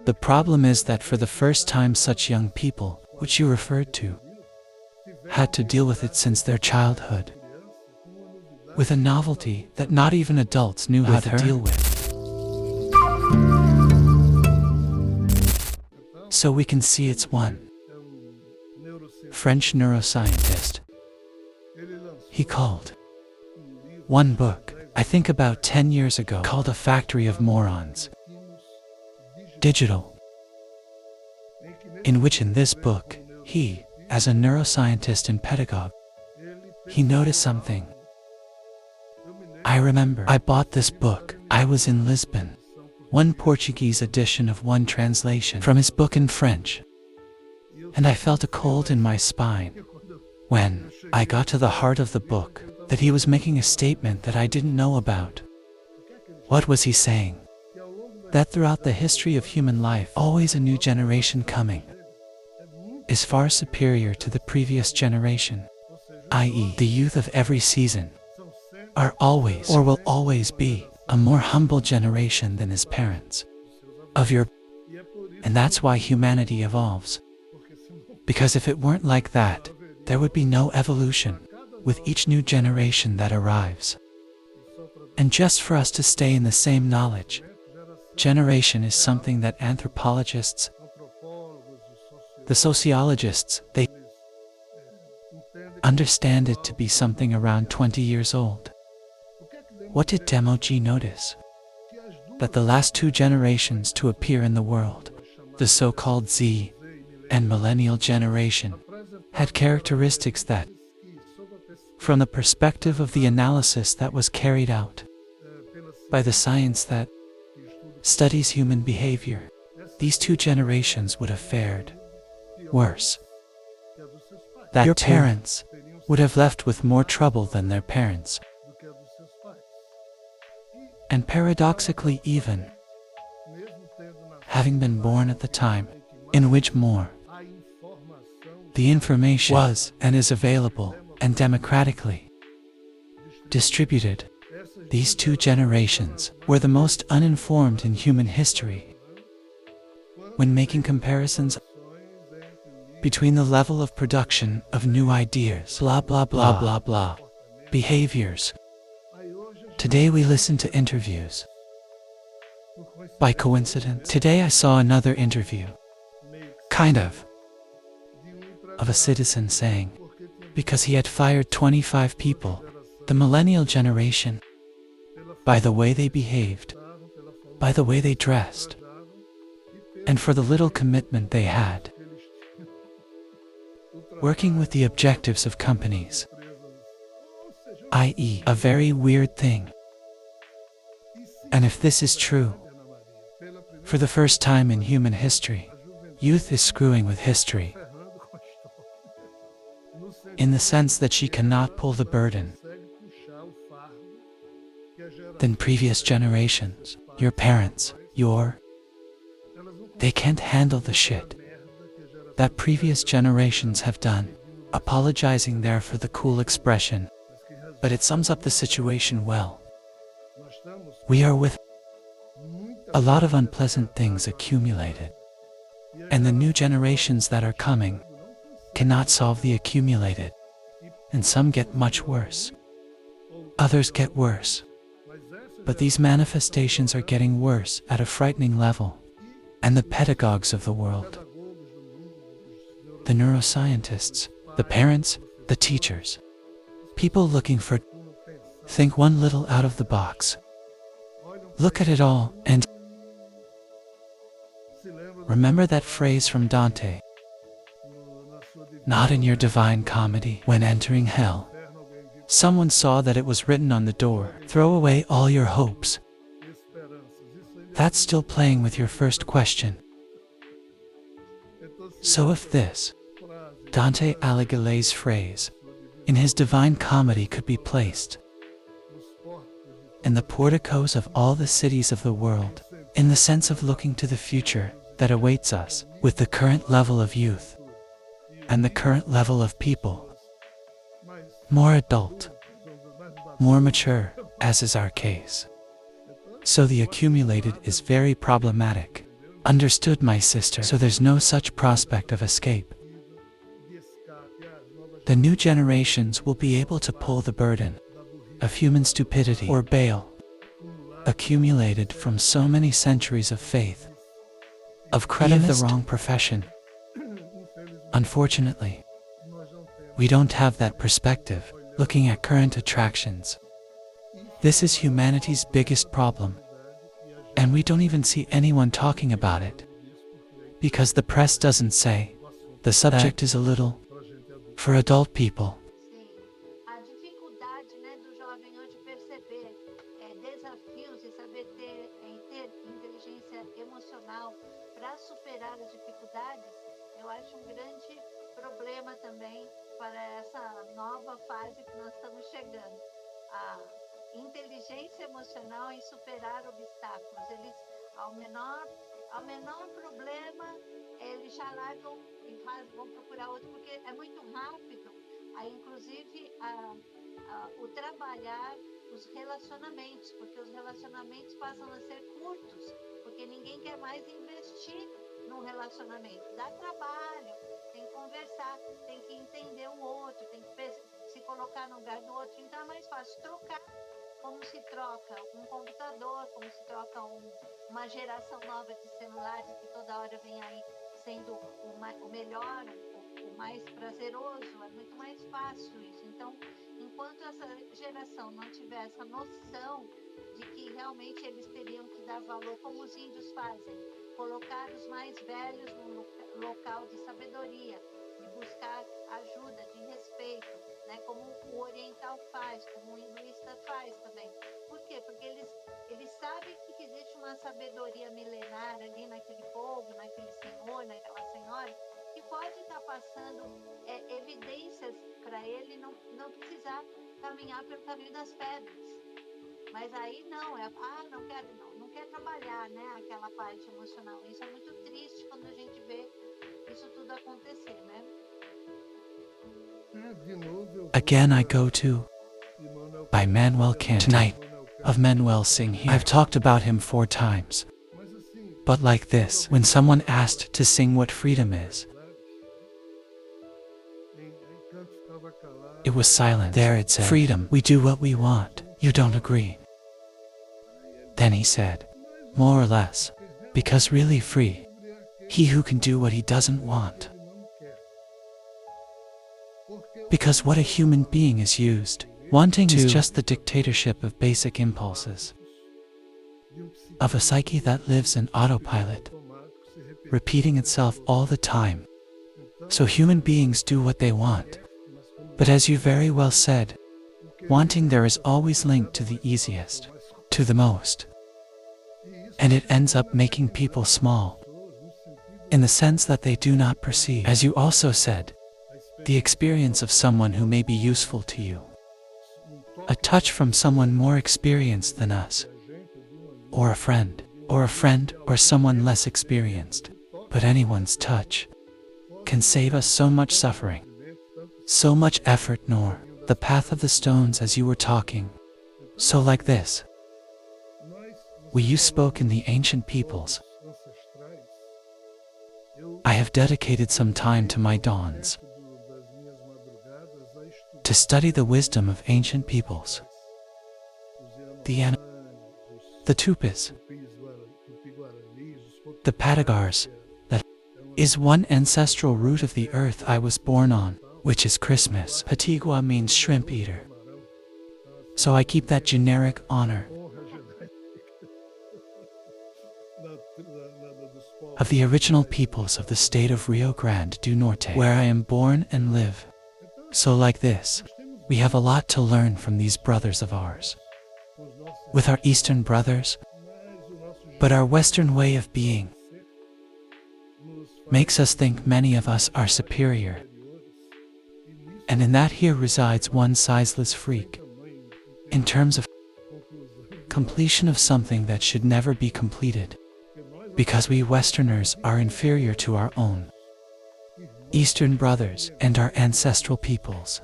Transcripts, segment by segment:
The problem is that for the first time such young people, which you referred to, had to deal with it since their childhood, with a novelty that not even adults knew how to deal with. So we can see it's one French neuroscientist. He called one book, I think about 10 years ago, called A Factory of Morons, Digital, in which in this book, he, as a neuroscientist and pedagogue, he noticed something. I remember I bought this book. I was in Lisbon. One Portuguese edition of one translation from his book in French. And I felt a cold in my spine when I got to the heart of the book, that he was making a statement that I didn't know about. What was he saying? That throughout the history of human life, always a new generation coming is far superior to the previous generation, i.e., the youth of every season are always, or will always be, a more humble generation than his parents. And that's why humanity evolves. Because if it weren't like that, there would be no evolution with each new generation that arrives. And just for us to stay in the same knowledge generation is something that anthropologists, the sociologists, they understand it to be something around 20 years old. What did Demoji notice? That the last two generations to appear in the world, the so-called Z and millennial generation, had characteristics that, from the perspective of the analysis that was carried out by the science that studies human behavior, these two generations would have fared worse. That your parents would have left with more trouble than their parents. And paradoxically, even having been born at the time in which more the information was and is available and democratically distributed, these two generations were the most uninformed in human history. When making comparisons between the level of production of new ideas, blah blah blah blah blah, behaviors. Today we listen to interviews. By coincidence, today I saw another interview, kind of a citizen saying, because he had fired 25 people, the millennial generation, by the way they behaved, by the way they dressed, and for the little commitment they had, working with the objectives of companies, i.e., a very weird thing. And if this is true, for the first time in human history, youth is screwing with history, in the sense that she cannot pull the burden than previous generations, your parents, they can't handle the shit that previous generations have done, apologizing there for the cool expression, but it sums up the situation well. We are with a lot of unpleasant things accumulated, and the new generations that are coming cannot solve the accumulated, and some get much worse. Others get worse. But these manifestations are getting worse at a frightening level, and the pedagogues of the world, the neuroscientists, the parents, the teachers, people looking for, think one little out of the box, look at it all, and remember that phrase from Dante, not in your divine comedy, when entering hell, someone saw that it was written on the door, throw away all your hopes. That's still playing with your first question. So if this, Dante Alighieri's phrase, in his divine comedy could be placed in the porticos of all the cities of the world, in the sense of looking to the future that awaits us with the current level of youth and the current level of people, more adult, more mature, as is our case. So the accumulated is very problematic, understood my sister, so there's no such prospect of escape. The new generations will be able to pull the burden of human stupidity or bale, accumulated from so many centuries of faith, of credit the wrong profession. Unfortunately, we don't have that perspective, looking at current attractions. This is humanity's biggest problem, and we don't even see anyone talking about it, because the press doesn't say. The subject is a little for adult people. A dificuldade, né, do jovem hoje perceber desafios e saber ter inteligência emocional para superar as dificuldades, eu acho um grande problema também para essa nova fase que nós estamos chegando. A inteligência emocional em superar obstáculos. Eles, ao menor problema, eles já largam e vão procurar outro, porque é muito rápido. Aí, inclusive, o trabalhar os relacionamentos, porque os relacionamentos passam a ser curtos, porque ninguém quer mais investir num relacionamento. Dá trabalho, tem que conversar, tem que entender o outro, tem que se colocar no lugar do outro. Então é mais fácil trocar, como se troca um computador, como se troca uma geração nova de celulares que toda hora vem aí sendo o melhor, o mais prazeroso. É muito mais fácil isso. Então, enquanto essa geração não tiver essa noção de que realmente eles teriam que dar valor, como os índios fazem, colocar os mais velhos num local de sabedoria, de buscar ajuda, de respeito, né? Como o oriental faz, como o hinduísta faz também. Por quê? Porque eles sabem que existe uma sabedoria milenar ali naquele povo, naquele senhor, naquela senhora, que pode estar passando evidências para ele não precisar caminhar pelo caminho das pedras. Mas aí não quer trabalhar, né, aquela parte emocional. Isso é muito triste quando a gente vê isso tudo acontecer, né? Again I Go To, by Manuel Kant. Tonight, of Manuel Sing here. I've talked about him 4 times. But like this, when someone asked to sing what freedom is, it was silent. There it said, freedom, we do what we want, you don't agree. Then he said, more or less, because really free, he who can do what he doesn't want. Because what a human being is used, wanting is just the dictatorship of basic impulses, of a psyche that lives in autopilot, repeating itself all the time. So human beings do what they want. But as you very well said, wanting there is always linked to the easiest, to the most. And it ends up making people small, in the sense that they do not perceive, as you also said, the experience of someone who may be useful to you. A touch from someone more experienced than us, or a friend, or someone less experienced. But anyone's touch can save us so much suffering, so much effort, nor the path of the stones as you were talking. So like this, you spoke in the ancient peoples. I have dedicated some time to my dawns, to study the wisdom of ancient peoples. The Tupis, the Patagars, that is one ancestral root of the earth I was born on, which is Christmas. Patigua means shrimp eater. So I keep that generic honor of the original peoples of the state of Rio Grande do Norte, where I am born and live. So like this, we have a lot to learn from these brothers of ours, with our Eastern brothers, but our Western way of being makes us think many of us are superior. And in that here resides one sizeless freak, in terms of completion of something that should never be completed, because we Westerners are inferior to our own Eastern brothers and our ancestral peoples,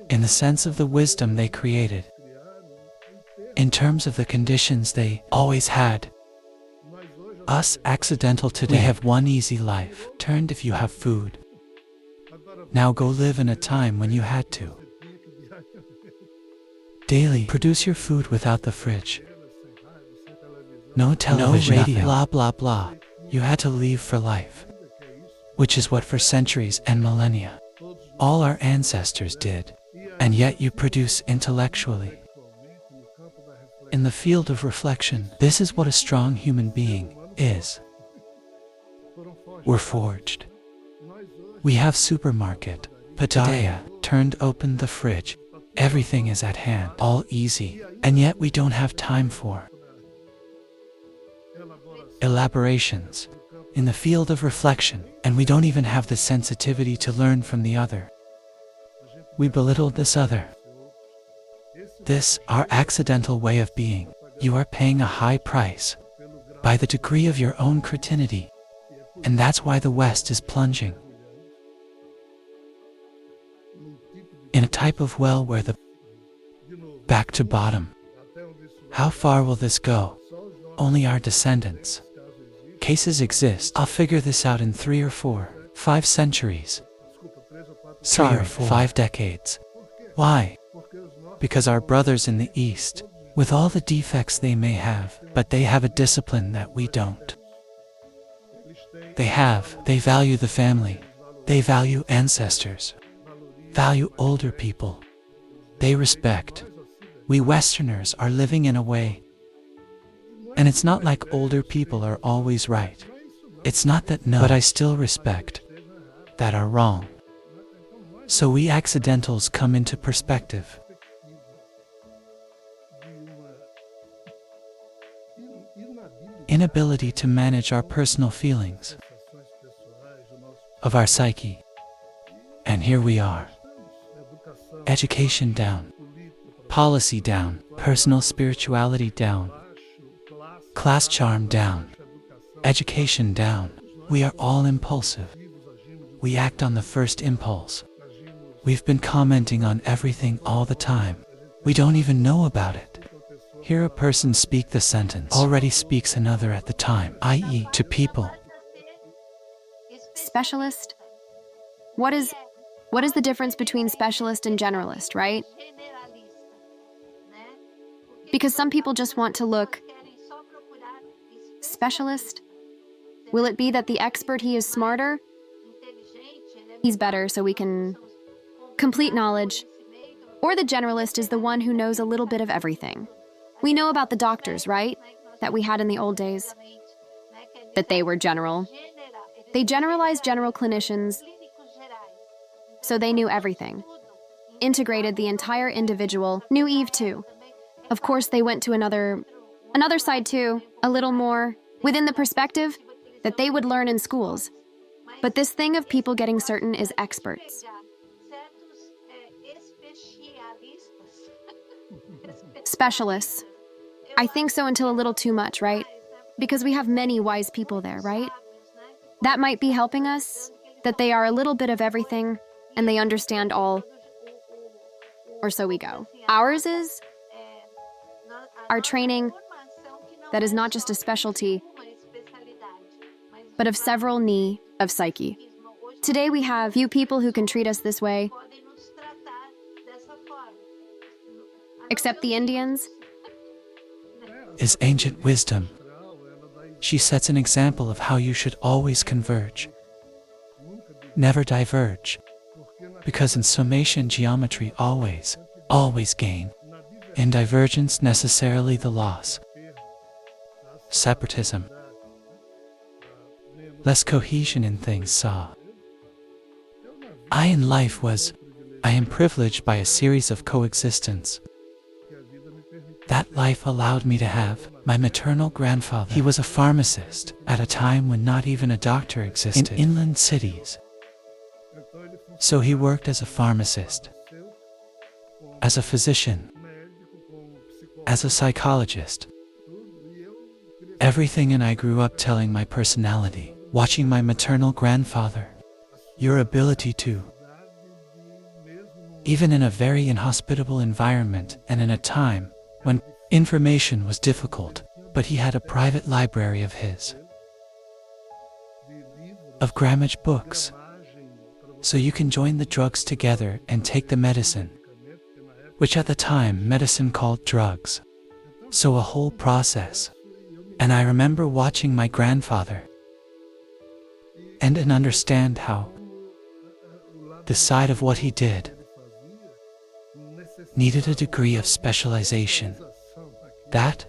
in the sense of the wisdom they created, in terms of the conditions they always had, Us accidental today have one easy life, turned if you have food. Now go live in a time when you had to. Daily, produce your food without the fridge. No television, no radio, blah blah blah. You had to leave for life. Which is what for centuries and millennia all our ancestors did. And yet you produce intellectually. In the field of reflection, this is what a strong human being is. We're forged. We have supermarket, padaria, turned open the fridge. Everything is at hand, all easy, and yet we don't have time for elaborations in the field of reflection, and we don't even have the sensitivity to learn from the other. We belittled this other. This, our accidental way of being. You are paying a high price by the degree of your own cretinity, and that's why the West is plunging in a type of well where the back to bottom. How far will this go? Only our descendants. Cases exist. I'll figure this out in 3 or 4, 5 centuries. Sorry, 5 decades. Why? Because our brothers in the East, with all the defects they may have, but they have a discipline that we don't. They value the family. They value ancestors. Value older people. They respect. We Westerners are living in a way. And it's not like older people are always right. It's not that no, but I still respect that are wrong. So we accidentals come into perspective. Inability to manage our personal feelings of our psyche. And here we are. Education down. Policy down. Personal spirituality down. Class charm down. Education down. We are all impulsive. We act on the first impulse. We've been commenting on everything all the time. We don't even know about it. Hear a person speak the sentence, already speaks another at the time, i.e. to people. Specialist? What is the difference between specialist and generalist, right? Because some people just want to look specialist. Will it be that the expert, he is smarter? He's better, so we can complete knowledge. Or the generalist is the one who knows a little bit of everything. We know about the doctors, right? That we had in the old days. That they were general. They generalized general clinicians, so they knew everything. Integrated the entire individual, knew Eve too. Of course, they went to another side too, a little more, within the perspective that they would learn in schools. But this thing of people getting certain is experts. Specialists. I think so until a little too much, right? Because we have many wise people there, right? That might be helping us, that they are a little bit of everything, and they understand all, or so we go. Ours is our training that is not just a specialty, but of several knee of psyche. Today we have few people who can treat us this way, except the Indians. Is ancient wisdom. She sets an example of how you should always converge, never diverge, because in summation geometry always gain, in divergence necessarily the loss. Separatism. Less cohesion in things saw. I in life I am privileged by a series of coexistence. That life allowed me to have my maternal grandfather. He was a pharmacist at a time when not even a doctor existed in inland cities. So he worked as a pharmacist, as a physician, as a psychologist. Everything, and I grew up telling my personality, watching my maternal grandfather, your ability to, even in a very inhospitable environment and in a time when information was difficult, but he had a private library of his. of grammage books, so you can join the drugs together and take the medicine, which at the time medicine called drugs. So a whole process. And I remember watching my grandfather and understand how the side of what he did needed a degree of specialization. But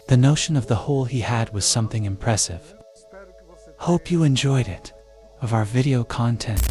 the notion of the whole he had was something impressive. Hope you enjoyed it, of our video content.